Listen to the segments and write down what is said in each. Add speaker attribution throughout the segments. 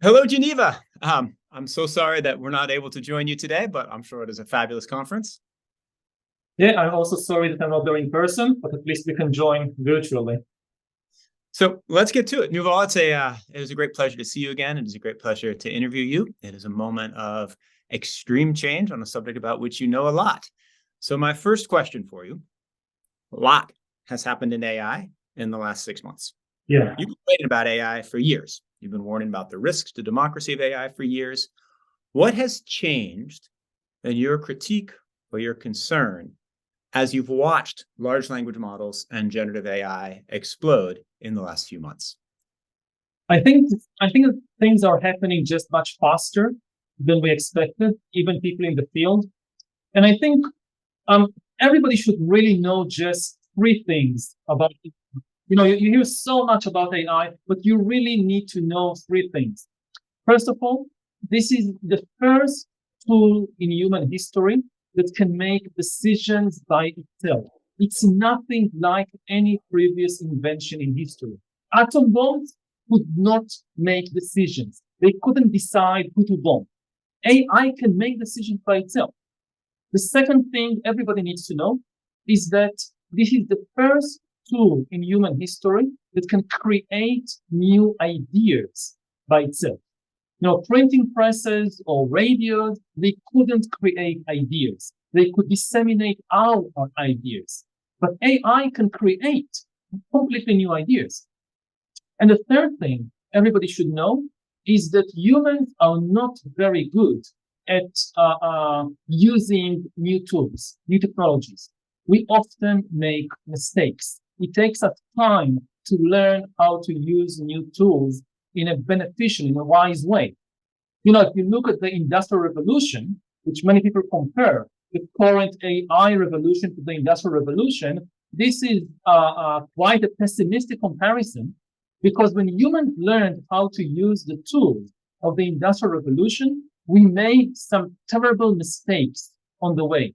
Speaker 1: Hello, Geneva. I'm so sorry that we're not able to join you today, but I'm sure it is a fabulous conference.
Speaker 2: Yeah, I'm also sorry that I'm not there in person, but at least we can join virtually.
Speaker 1: So let's get to it. Yuval, it is a great pleasure to see you again. It is a great pleasure to interview you. It is a moment of extreme change on a subject about which you know a lot. So my first question for you, a lot has happened in AI in the last 6 months.
Speaker 2: Yeah.
Speaker 1: You've been writing about AI for years. You've been warning about the risks to democracy of AI for years. What has changed in your critique or your concern as you've watched large language models and generative AI explode in the last few months?
Speaker 2: I think that things are happening just much faster than we expected, even people in the field. And I think um, everybody should really know just three things about it. You hear so much about AI, but you really need to know three things. First of all, this is the first tool in human history that can make decisions by itself. It's nothing like any previous invention in history. Atom bombs could not make decisions. They couldn't decide who to bomb. AI can make decisions by itself. The second thing everybody needs to know is that this is the first tool in human history that can create new ideas by itself. Printing presses or radios, they couldn't create ideas. They could disseminate our ideas. But AI can create completely new ideas. And the third thing everybody should know is that humans are not very good at using new tools, new technologies. We often make mistakes. It takes us time to learn how to use new tools in a beneficial, in a wise way. If you look at the Industrial Revolution, which many people compare the current AI revolution to the Industrial Revolution, this is quite a pessimistic comparison because when humans learned how to use the tools of the Industrial Revolution, we made some terrible mistakes on the way.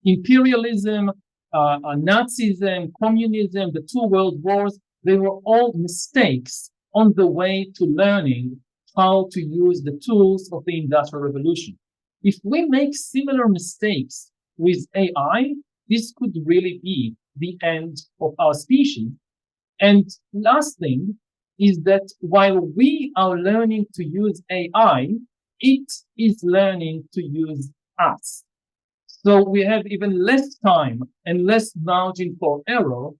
Speaker 2: Imperialism, Nazism, communism, the two world wars, they were all mistakes on the way to learning how to use the tools of the Industrial Revolution. If we make similar mistakes with AI, this could really be the end of our species. And last thing is that while we are learning to use AI, it is learning to use us. So we have even less time and less margin for error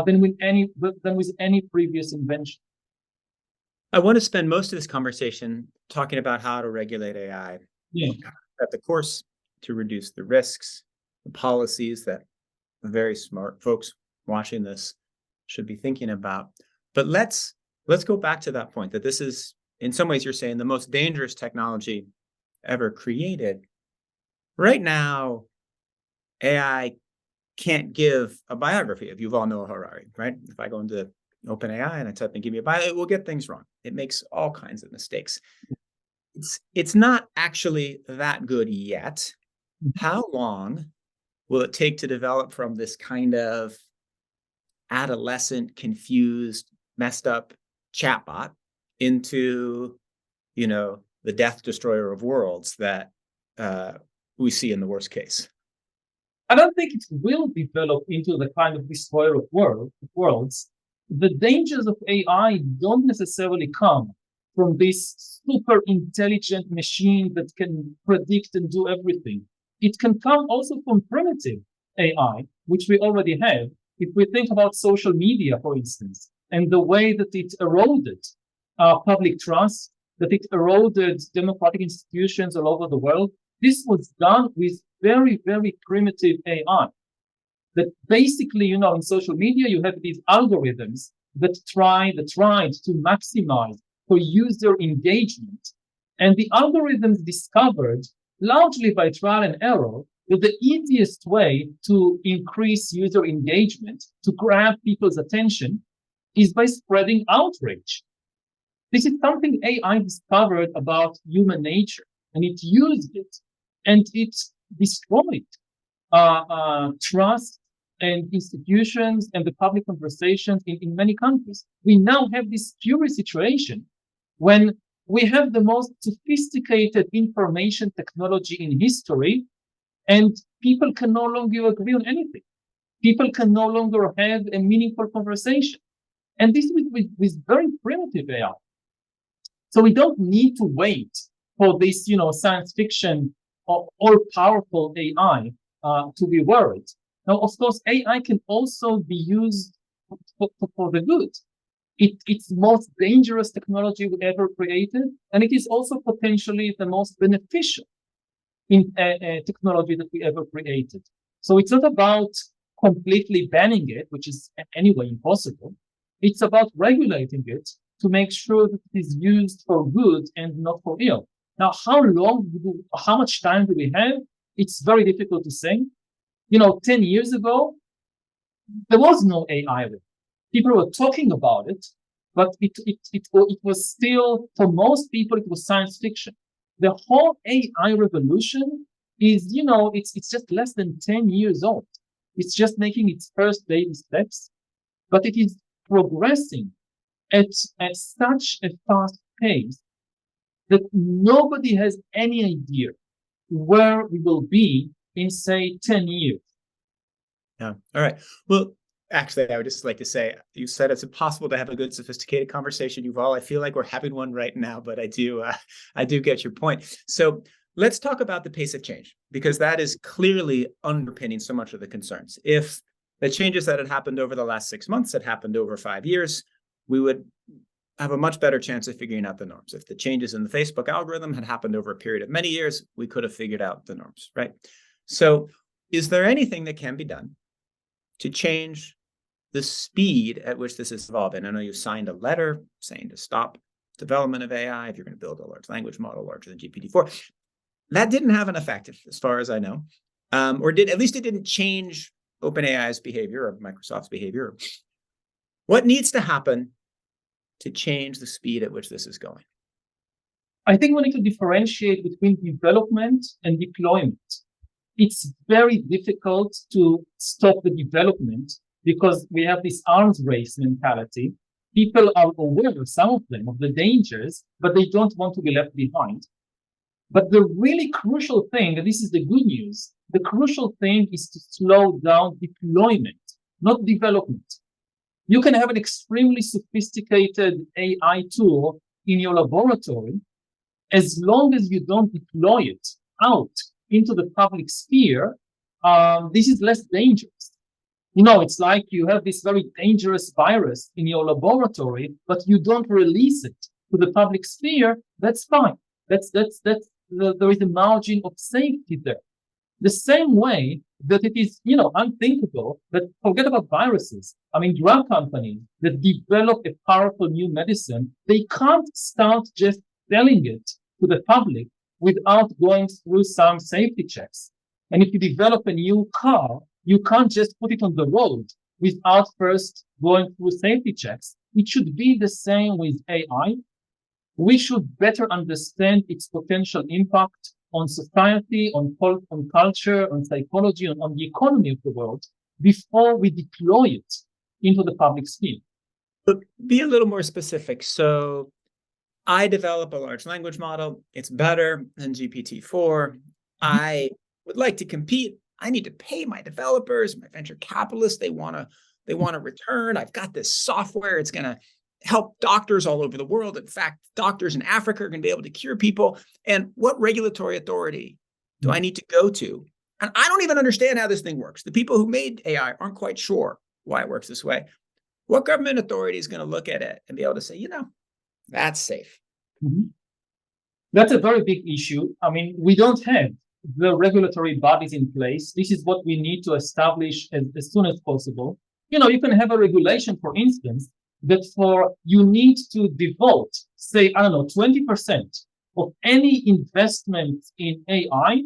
Speaker 2: than with any previous invention.
Speaker 1: I want to spend most of this conversation talking about how to regulate AI.
Speaker 2: Yeah.
Speaker 1: At the course to reduce the risks, the policies that very smart folks watching this should be thinking about. But let's go back to that point that this is, in some ways, you're saying the most dangerous technology ever created. Right now, AI can't give a biography of Yuval Noah Harari, right? If I go into OpenAI and I type and give me a bio, it will get things wrong. It makes all kinds of mistakes. It's not actually that good yet. How long will it take to develop from this kind of adolescent, confused, messed up chatbot into, the death destroyer of worlds that we see in the worst case?
Speaker 2: I don't think it will develop into the kind of destroyer of worlds. The dangers of AI don't necessarily come from this super intelligent machine that can predict and do everything. It can come also from primitive AI, which we already have. If we think about social media, for instance, and the way that it eroded public trust, that it eroded democratic institutions all over the world, this was done with very, very primitive AI. That basically, in social media, you have these algorithms that tried to maximize for user engagement. And the algorithms discovered, largely by trial and error, that the easiest way to increase user engagement, to grab people's attention, is by spreading outrage. This is something AI discovered about human nature, and it used it, and it destroyed trust and institutions and the public conversations in many countries. We now have this curious situation when we have the most sophisticated information technology in history, and people can no longer agree on anything. People can no longer have a meaningful conversation. And this is with very primitive AI. So we don't need to wait for this, science fiction or all-powerful AI to be worried. Now, of course, AI can also be used for the good. It's the most dangerous technology we ever created, and it is also potentially the most beneficial in technology that we ever created. So it's not about completely banning it, which is anyway impossible. It's about regulating it to make sure that it is used for good and not for ill. Now, how much time do we have? It's very difficult to say. 10 years ago, there was no AI. People were talking about it, but it was still, for most people, it was science fiction. The whole AI revolution is, it's just less than 10 years old. It's just making its first baby steps, but it is progressing at such a fast pace that nobody has any idea where we will be in, say, 10 years.
Speaker 1: Yeah. All right. Well, actually, I would just like to say, you said it's impossible to have a good, sophisticated conversation, Yuval. I feel like we're having one right now, but I do get your point. So let's talk about the pace of change, because that is clearly underpinning so much of the concerns. If the changes that had happened over the last 6 months had happened over 5 years, we would have a much better chance of figuring out the norms. If the changes in the Facebook algorithm had happened over a period of many years, we could have figured out the norms, right? So is there anything that can be done to change the speed at which this is evolving? I know you signed a letter saying to stop development of AI if you're going to build a large language model larger than GPT-4. That didn't have an effect, as far as I know, or at least it didn't change OpenAI's behavior or Microsoft's behavior. What needs to happen to change the speed at which this is going?
Speaker 2: I think we need to differentiate between development and deployment. It's very difficult to stop the development because we have this arms race mentality. People are aware, some of them, of the dangers, but they don't want to be left behind. But the really crucial thing, and this is the good news, the crucial thing is to slow down deployment, not development. You can have an extremely sophisticated AI tool in your laboratory. As long as you don't deploy it out into the public sphere, this is less dangerous. It's like you have this very dangerous virus in your laboratory, but you don't release it to the public sphere. That's fine. There is a margin of safety there. The same way that it is, unthinkable that, forget about viruses. Drug companies that develop a powerful new medicine, they can't start just selling it to the public without going through some safety checks. And if you develop a new car, you can't just put it on the road without first going through safety checks. It should be the same with AI. We should better understand its potential impact on society, on culture, on psychology, on the economy of the world before we deploy it into the public sphere.
Speaker 1: But be a little more specific. So I develop a large language model. It's better than GPT-4. I would like to compete. I need to pay my developers, my venture capitalists. They want to return. I've got this software. It's going to help doctors all over the world. In fact, doctors in Africa are going to be able to cure people. And what regulatory authority do I need to go to? And I don't even understand how this thing works. The people who made AI aren't quite sure why it works this way. What government authority is going to look at it and be able to say, that's safe?
Speaker 2: Mm-hmm. That's a very big issue. We don't have the regulatory bodies in place. This is what we need to establish as soon as possible. You can have a regulation, for instance, that you need to devote, say, 20% of any investment in AI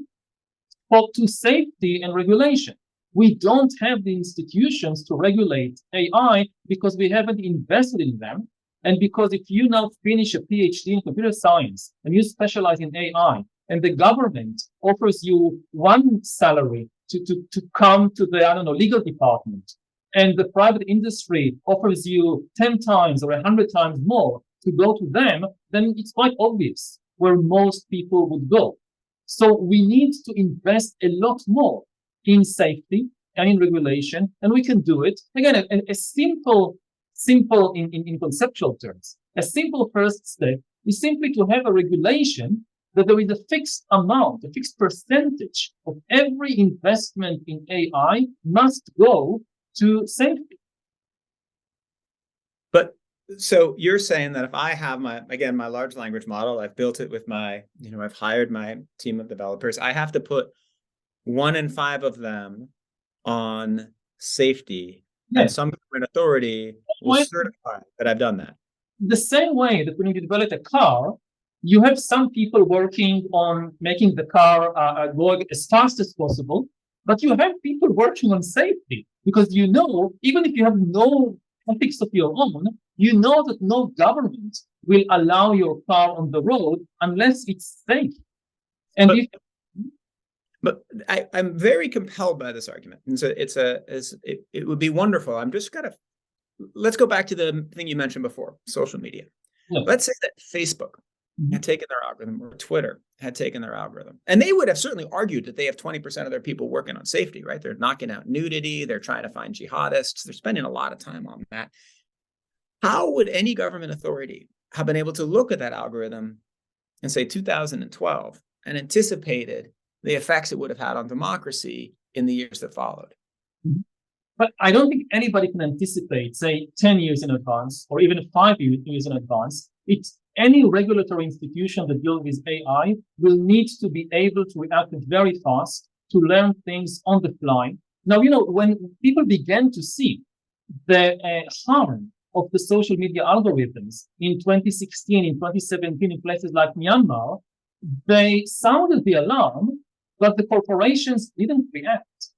Speaker 2: to safety and regulation. We don't have the institutions to regulate AI because we haven't invested in them. And because if you now finish a PhD in computer science and you specialize in AI, and the government offers you one salary to come to the, legal department, and the private industry offers you 10 times or 100 times more, to go to them, then it's quite obvious where most people would go. So we need to invest a lot more in safety and in regulation, and we can do it. Again, a simple in conceptual terms, a simple first step is simply to have a regulation that there is a fixed amount, a fixed percentage of every investment in AI must go to safety.
Speaker 1: But so you're saying that if I have my large language model, I've built it with I've hired my team of developers, I have to put 1 in 5 of them on safety, and some government authority will certify that I've done that.
Speaker 2: The same way that when you develop a car, you have some people working on making the car go as fast as possible, but you have people working on safety because even if you have no ethics of your own, you know that no government will allow your car on the road unless it's safe. And
Speaker 1: but I'm very compelled by this argument, and so it would be wonderful. I'm just let's go back to the thing you mentioned before, social media.
Speaker 2: Yeah.
Speaker 1: Let's say that Facebook had taken their algorithm, or Twitter had taken their algorithm, and they would have certainly argued that they have 20% of their people working on safety, right? They're knocking out nudity, they're trying to find jihadists, they're spending a lot of time on that. How would any government authority have been able to look at that algorithm in, say, 2012 and anticipated the effects it would have had on democracy in the years that followed?
Speaker 2: But I don't think anybody can anticipate, say, 10 years in advance, or even 5 years in advance. Any regulatory institution that deals with AI will need to be able to react very fast, to learn things on the fly. Now, when people began to see the harm of the social media algorithms in 2016, in 2017, in places like Myanmar, they sounded the alarm, but the corporations didn't react.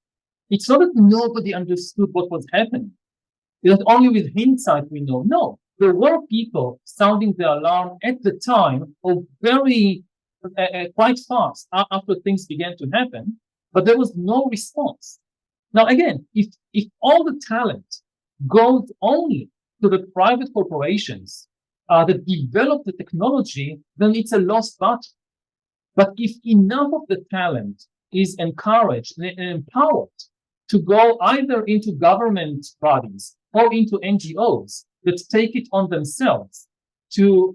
Speaker 2: It's not that nobody understood what was happening. It's not only with hindsight we know. No, there were people sounding the alarm at the time, or very quite fast after things began to happen, but there was no response. Now, again, if all the talent goes only to the private corporations that develop the technology, then it's a lost battle. But if enough of the talent is encouraged and empowered to go either into government bodies or into NGOs that take it on themselves to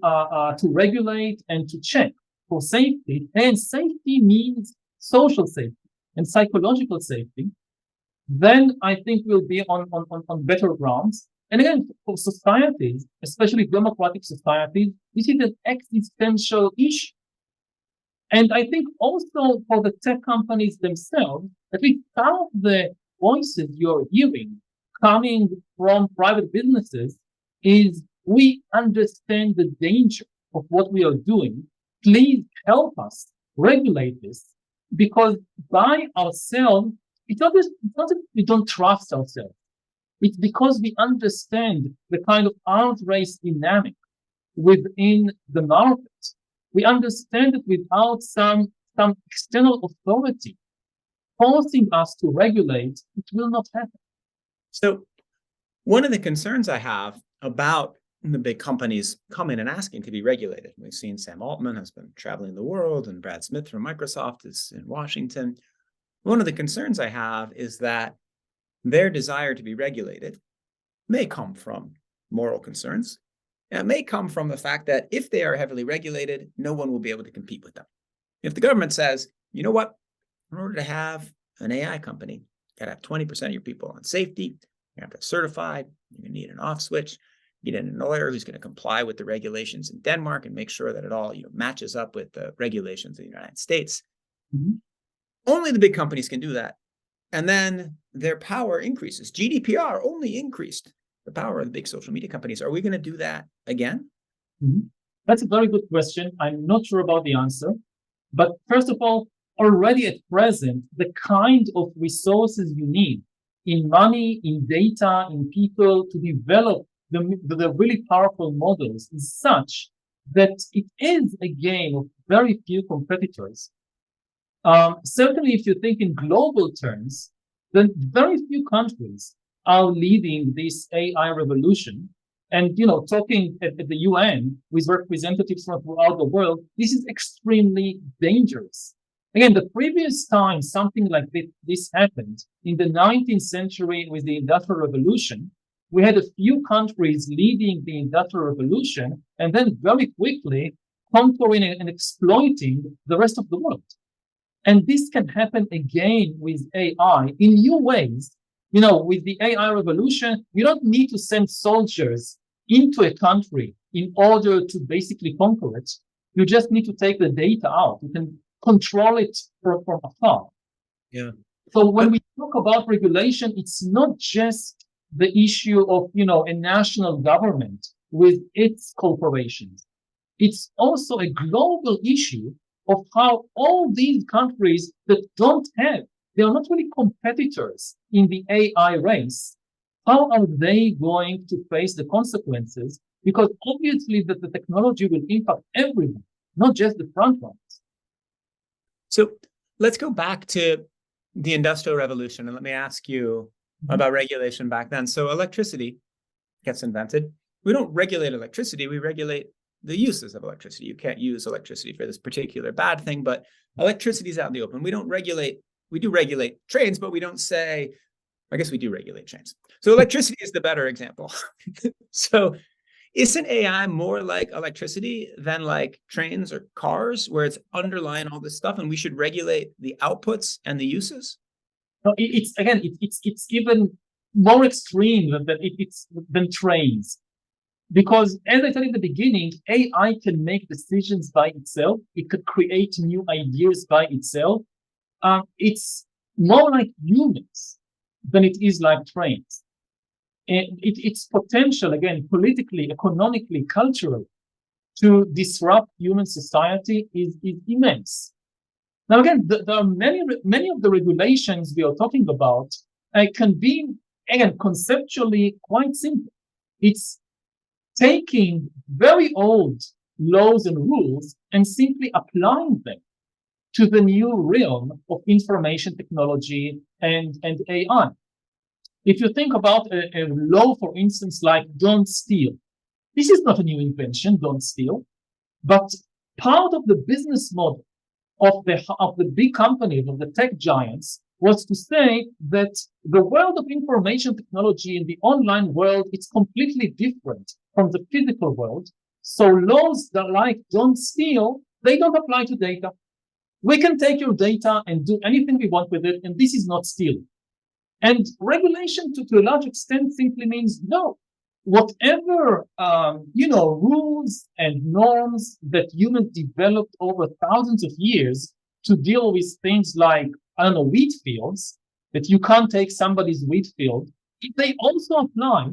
Speaker 2: regulate and to check for safety, and safety means social safety and psychological safety, then I think we'll be on better grounds. And again, for societies, especially democratic societies, this is an existential issue. And I think also for the tech companies themselves, at least some of the voices you're hearing coming from private businesses is, we understand the danger of what we are doing. Please help us regulate this, because by ourselves, it's not that we don't trust ourselves. It's because we understand the kind of arms race dynamic within the market. We understand that without some external authority forcing us to regulate, it will not happen.
Speaker 1: So one of the concerns I have about the big companies coming and asking to be regulated, we've seen Sam Altman has been traveling the world, and Brad Smith from Microsoft is in Washington. One of the concerns I have is that their desire to be regulated may come from moral concerns. And it may come from the fact that if they are heavily regulated, no one will be able to compete with them. If the government says, you know what, in order to have an AI company, you got to have 20% of your people on safety, you have to have certified, you need an off switch, you need a lawyer who's going to comply with the regulations in Denmark and make sure that it all matches up with the regulations in the United States. Mm-hmm. Only the big companies can do that. And then their power increases. GDPR only increased the power of the big social media companies. Are we going to do that again?
Speaker 2: Mm-hmm. That's a very good question. I'm not sure about the answer. But first of all, already at present, the kind of resources you need in money, in data, in people to develop the really powerful models is such that it is a game of very few competitors. Certainly, if you think in global terms, then very few countries are leading this AI revolution. and talking at the UN with representatives from throughout the world, this is extremely dangerous. Again, the previous time something like this happened in the 19th century with the Industrial Revolution, we had a few countries leading the Industrial Revolution and then very quickly conquering and exploiting the rest of the world. And this can happen again with AI in new ways. With the AI revolution, you don't need to send soldiers into a country in order to basically conquer it. You just need to take the data out. You can control it from afar.
Speaker 1: Yeah.
Speaker 2: So when we talk about regulation, it's not just the issue of, a national government with its corporations. It's also a global issue of how all these countries that they are not really competitors in the AI race. How are they going to face the consequences? Because obviously that the technology will impact everyone, not just the front runners.
Speaker 1: So let's go back to the Industrial Revolution and let me ask you about regulation back then. So electricity gets invented. We don't regulate electricity, we regulate the uses of electricity. You can't use electricity for this particular bad thing, but electricity is out in the open. We do regulate trains, but we don't say, I guess we do regulate trains. So electricity is the better example. So isn't AI more like electricity than like trains or cars, where it's underlying all this stuff and we should regulate the outputs and the uses?
Speaker 2: No, it's even more extreme than trains. Because as I said in the beginning, AI can make decisions by itself. It could create new ideas by itself. It's more like humans than it is like trains. And its potential, again, politically, economically, culturally, to disrupt human society is immense. Now, again, there are many of the regulations we are talking about can be, again, conceptually quite simple. It's taking very old laws and rules and simply applying them to the new realm of information technology and AI. If you think about a law, for instance, like don't steal, this is not a new invention, don't steal, but part of the business model of the big companies, of the tech giants, was to say that the world of information technology in the online world is completely different from the physical world. So laws that like don't steal, they don't apply to data. We can take your data and do anything we want with it, and this is not stealing. And regulation to a large extent simply means no. Whatever, rules and norms that humans developed over thousands of years to deal with things like, wheat fields, that you can't take somebody's wheat field, they also apply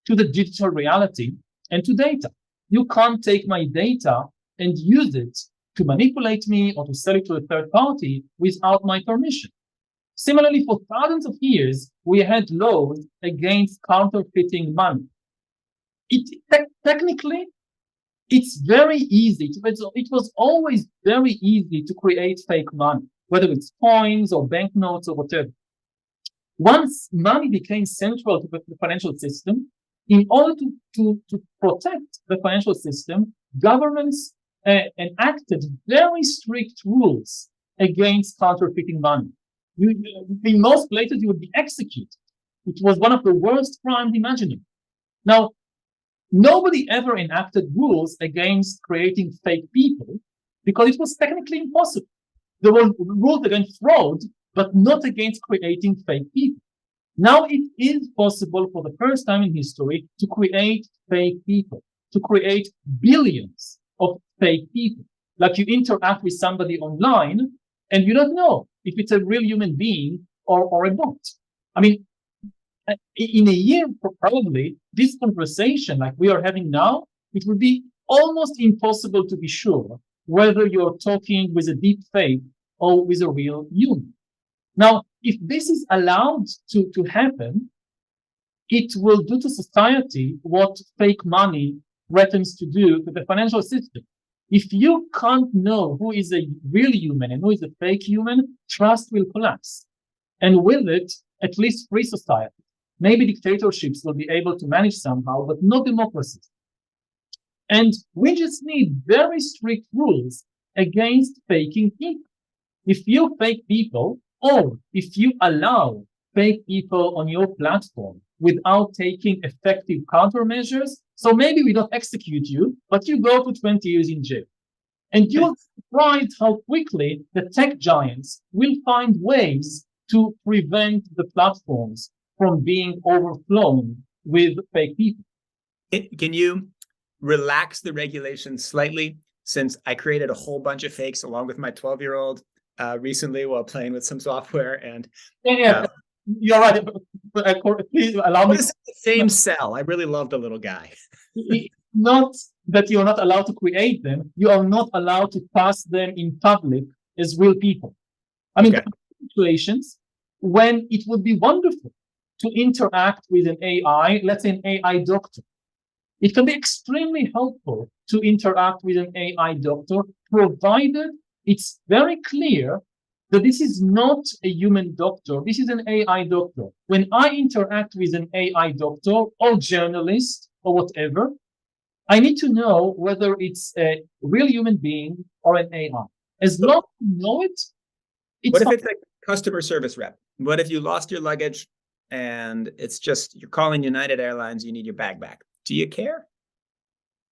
Speaker 2: to the digital reality and to data. You can't take my data and use it to manipulate me or to sell it to a third party without my permission. Similarly, for thousands of years, we had laws against counterfeiting money. Technically, it's very easy. It was always very easy to create fake money, whether it's coins or banknotes or whatever. Once money became central to the financial system, in order to protect the financial system, governments enacted very strict rules against counterfeiting money. In most places, you would be executed. It was one of the worst crimes imaginable. Now, nobody ever enacted rules against creating fake people because it was technically impossible. There were rules against fraud, but not against creating fake people. Now it is possible for the first time in history to create fake people, to create billions of fake people. Like you interact with somebody online and you don't know if it's a real human being or a bot. I mean, in a year, probably, this conversation like we are having now, it would be almost impossible to be sure whether you're talking with a deep fake or with a real human. Now, if this is allowed to happen, it will do to society what fake money threatens to do to the financial system. If you can't know who is a real human and who is a fake human, trust will collapse. And with it, at least free society. Maybe dictatorships will be able to manage somehow, but not democracies. And we just need very strict rules against faking people. If you fake people, or if you allow fake people on your platform without taking effective countermeasures, so maybe we don't execute you, but you go to 20 years in jail. And you're surprised how quickly the tech giants will find ways to prevent the platforms from being overflown with fake people.
Speaker 1: Can you relax the regulations slightly? Since I created a whole bunch of fakes along with my 12-year-old recently while playing with some software, and
Speaker 2: you're right. Please allow me.
Speaker 1: It's the same cell. I really love the little guy.
Speaker 2: Not that you're not allowed to create them, you are not allowed to pass them in public as real people. I mean, there are situations when it would be wonderful to interact with an AI, let's say an AI doctor. It can be extremely helpful to interact with an AI doctor, provided it's very clear that this is not a human doctor, this is an AI doctor. When I interact with an AI doctor or journalist or whatever, I need to know whether it's a real human being or an AI. As long as you know it,
Speaker 1: what if it's a customer service rep? What if you lost your luggage and it's just, you're calling United Airlines, you need your bag back? Do you care?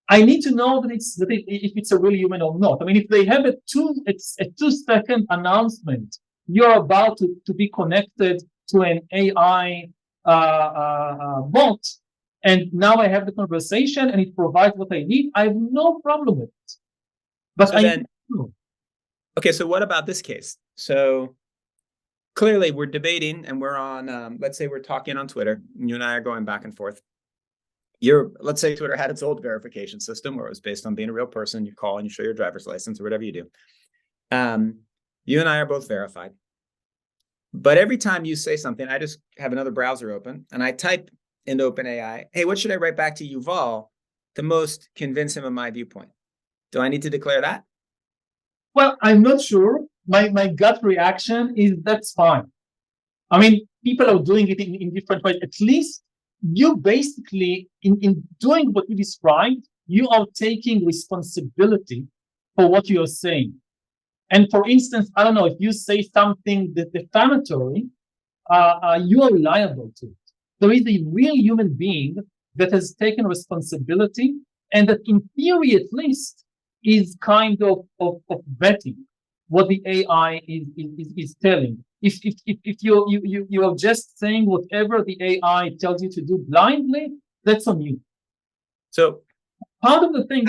Speaker 2: I need to know that if it's a real human or not. I mean, if they have a 2-second announcement, you're about to be connected to an AI bot, and now I have the conversation and it provides what I need, I have no problem with it. But
Speaker 1: so okay, so what about this case? So clearly we're debating and we're on, let's say we're talking on Twitter, and you and I are going back and forth. Let's say Twitter had its old verification system where it was based on being a real person. You call and you show your driver's license or whatever you do. You and I are both verified. But every time you say something, I just have another browser open and I type into OpenAI, hey, what should I write back to Yuval to most convince him of my viewpoint? Do I need to declare that?
Speaker 2: Well, I'm not sure. My gut reaction is that's fine. I mean, people are doing it in different ways. At least you basically, in doing what you described, you are taking responsibility for what you are saying. And for instance, I don't know, if you say something that defamatory, you are liable to it. There is a real human being that has taken responsibility and that in theory at least is kind of vetting what the AI is telling. If you are just saying whatever the AI tells you to do blindly, that's on you.
Speaker 1: So
Speaker 2: part of the thing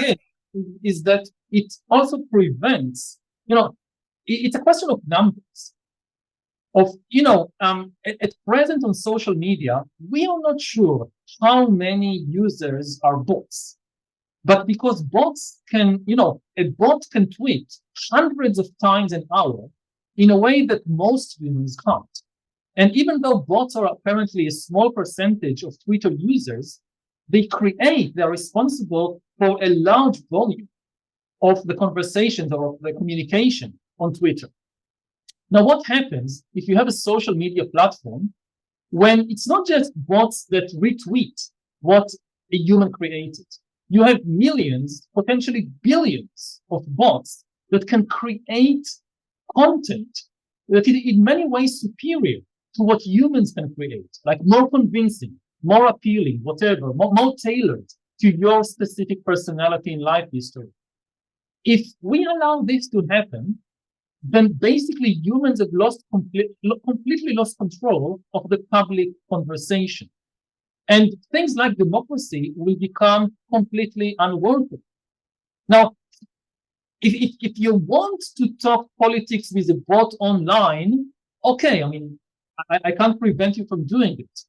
Speaker 2: is that it also prevents, it's a question of numbers. At present on social media, we are not sure how many users are bots. But because bots can, a bot can tweet hundreds of times an hour in a way that most humans can't. And even though bots are apparently a small percentage of Twitter users, they're responsible for a large volume of the conversations or of the communication on Twitter. Now, what happens if you have a social media platform when it's not just bots that retweet what a human created? You have millions, potentially billions of bots that can create content that is in many ways superior to what humans can create, like more convincing, more appealing, whatever, more tailored to your specific personality and life history. If we allow this to happen, then basically humans have completely lost control of the public conversation. And things like democracy will become completely unworkable. Now, if you want to talk politics with a bot online, okay, I mean, I can't prevent you from doing it.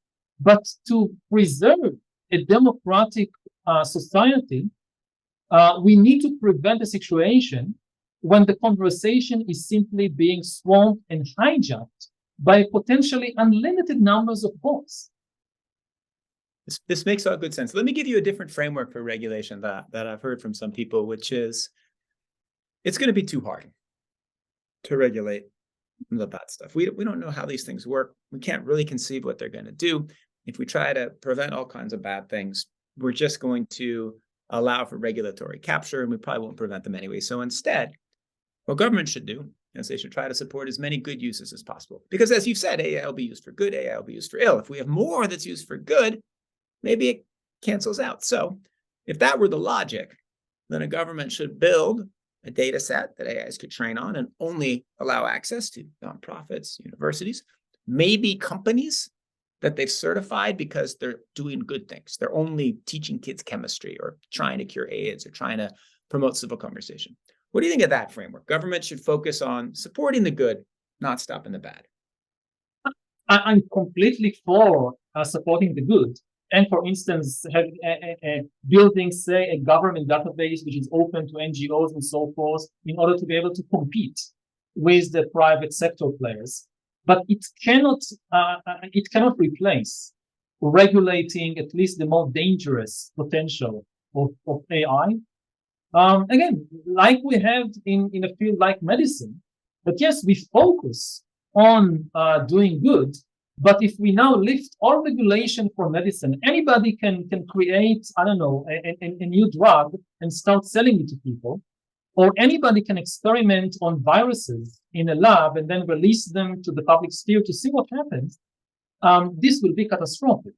Speaker 2: But to preserve a democratic society, we need to prevent a situation when the conversation is simply being swamped and hijacked by potentially unlimited numbers of bots.
Speaker 1: This makes all good sense. Let me give you a different framework for regulation that I've heard from some people, which is it's going to be too hard to regulate the bad stuff. We don't know how these things work. We can't really conceive what they're going to do. if we try to prevent all kinds of bad things, we're just going to allow for regulatory capture, and we probably won't prevent them anyway. So instead, what government should do is they should try to support as many good uses as possible. Because as you've said, AI will be used for good, AI will be used for ill. If we have more that's used for good, maybe it cancels out. So if that were the logic, then a government should build a data set that AIs could train on and only allow access to nonprofits, universities, maybe companies that they've certified because they're doing good things. They're only teaching kids chemistry or trying to cure AIDS or trying to promote civil conversation. What do you think of that framework? Government should focus on supporting the good, not stopping the bad.
Speaker 2: I'm completely for supporting the good. And for instance, building, say, a government database which is open to NGOs and so forth in order to be able to compete with the private sector players. But it cannot replace regulating at least the more dangerous potential of AI. Again, like we have in a field like medicine, but yes, we focus on doing good. But if we now lift all regulation for medicine, anybody can create, I don't know, a new drug and start selling it to people. Or anybody can experiment on viruses in a lab and then release them to the public sphere to see what happens. This will be catastrophic.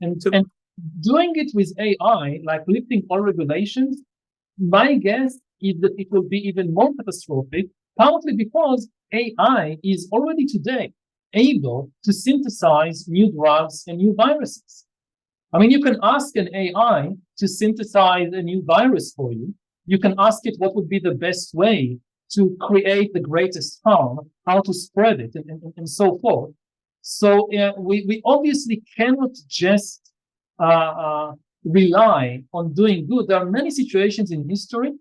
Speaker 2: And doing it with AI, like lifting all regulations, my guess is that it will be even more catastrophic, partly because AI is already today able to synthesize new drugs and new viruses. I mean, you can ask an AI to synthesize a new virus for you. You can ask it what would be the best way to create the greatest harm, how to spread it, and so forth. So we obviously cannot just rely on doing good. There are many situations in history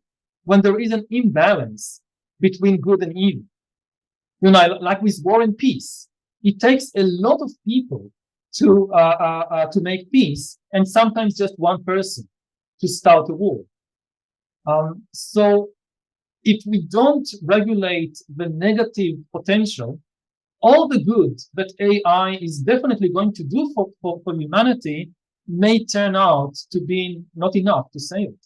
Speaker 2: when there is an imbalance between good and evil. You know, like with war and peace, it takes a lot of people to make peace, and sometimes just one person to start a war. So if we don't regulate the negative potential, all the good that AI is definitely going to do for humanity may turn out to be not enough to save it.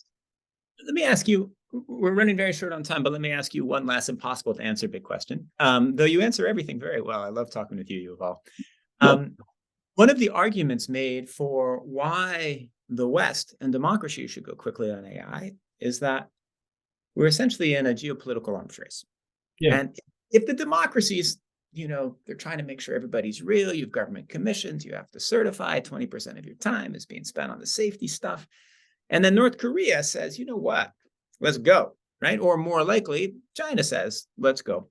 Speaker 1: Let me ask you, we're running very short on time, but let me ask you one last impossible to answer big question. Though you answer everything very well. I love talking with you, Yuval. One of the arguments made for why the West and democracy should go quickly on AI is that we're essentially in a geopolitical arms race. Yeah. And if the democracies, you know, they're trying to make sure everybody's real, you have government commissions, you have to certify 20% of your time is being spent on the safety stuff. And then North Korea says, you know what, let's go, right? Or more likely, China says, let's go.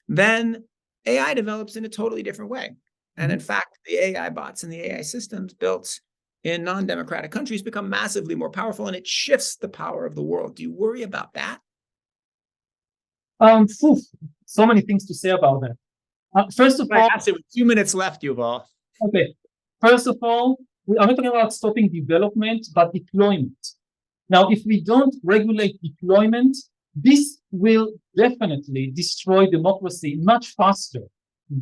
Speaker 1: Then AI develops in a totally different way. And in fact, the AI bots and the AI systems built in non-democratic countries become massively more powerful, and it shifts the power of the world. Do you worry about that?
Speaker 2: So many things to say about that. First of all,
Speaker 1: I asked it with 2 minutes left, Yuval.
Speaker 2: Okay. First of all, we are not talking about stopping development, but deployment. Now, if we don't regulate deployment, this will definitely destroy democracy much faster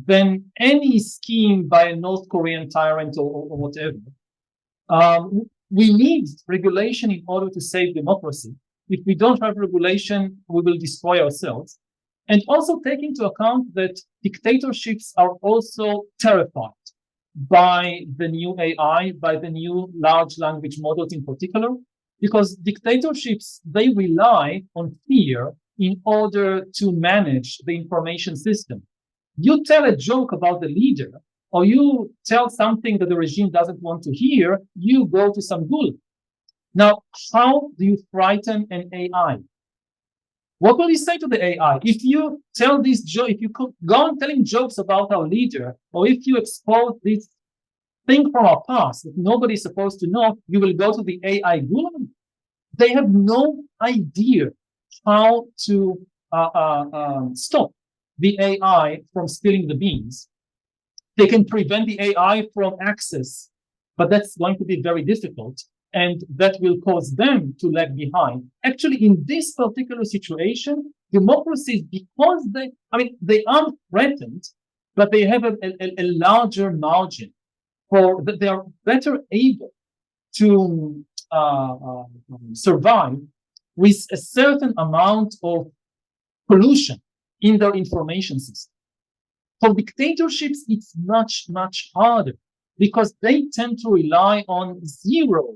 Speaker 2: than any scheme by a North Korean tyrant or whatever. We need regulation in order to save democracy. If we don't have regulation, we will destroy ourselves. And also take into account that dictatorships are also terrified by the new AI, by the new large language models in particular, because dictatorships, they rely on fear in order to manage the information system. You tell a joke about the leader, or you tell something that the regime doesn't want to hear, you go to some gulag. Now, how do you frighten an AI? What will you say to the AI? If you tell this joke, if you go on telling jokes about our leader, or if you expose this thing from our past that nobody's supposed to know, you will go to the AI gulag. They have no idea how to stop the AI from spilling the beans. They can prevent the AI from access, but that's going to be very difficult. And that will cause them to lag behind. Actually, in this particular situation, democracies, because they aren't threatened, but they have a larger margin they are better able to survive with a certain amount of pollution in their information system. For dictatorships, it's much, much harder because they tend to rely on zero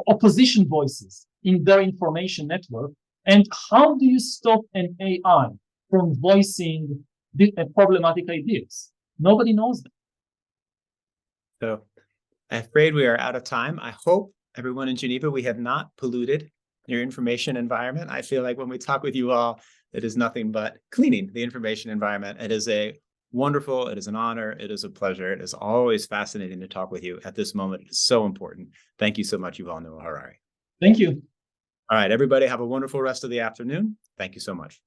Speaker 2: opposition voices in their information network. And how do you stop an AI from voicing problematic ideas? Nobody knows that.
Speaker 1: So I'm afraid we are out of time. I hope everyone in Geneva, we have not polluted your information environment. I feel like when we talk with you all, it is nothing but cleaning the information environment. It is a wonderful, it is an honor, it is a pleasure. It is always fascinating to talk with you at this moment. It is so important. Thank you so much, Yuval Noah Harari.
Speaker 2: Thank you.
Speaker 1: All right, everybody, have a wonderful rest of the afternoon. Thank you so much.